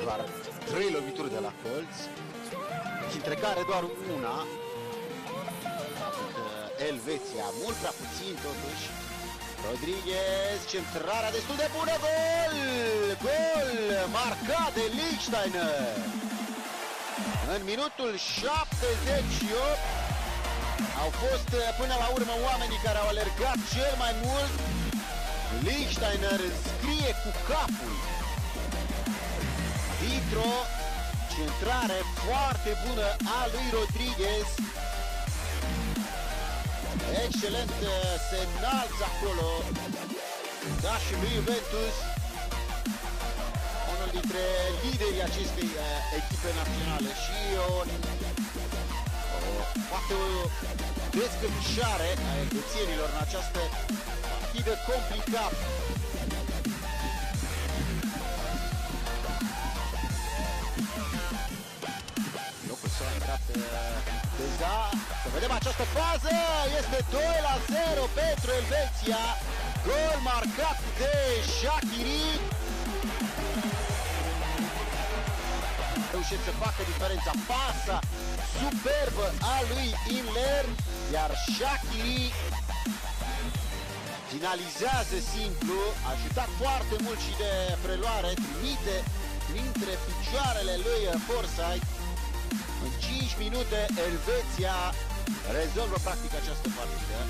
doar 3 lovituri de la colț, dintre care doar una. Elveția, mult prea puțin totuși. Rodriguez, centrarea destul de bună, gol! Gol marcat de Lichtsteiner. În minutul 78 au fost până la urmă oamenii care au alergat cel mai mult. Lichtsteiner înscrie cu capul. Vitro, centrare foarte bună a lui Rodriguez. Excelent, se înalță acolo. Da, și lui Juventus, unul dintre liderii acestei echipe naționale, și poate o descătușare a elvețienilor în această partidă complicată. Locul s-a intrat Deza. Să vedem această fază. Este 2-0 pentru Elveția. Gol marcat de Shaqiri. Reușește să facă diferența. Pasa superbă a lui Imler, iar Shaqiri finalizează simplu, ajutat foarte mult și de preluare, trimite printre picioarele lui Forsyth. În 5 minute Elveția rezolvă practic această partidă.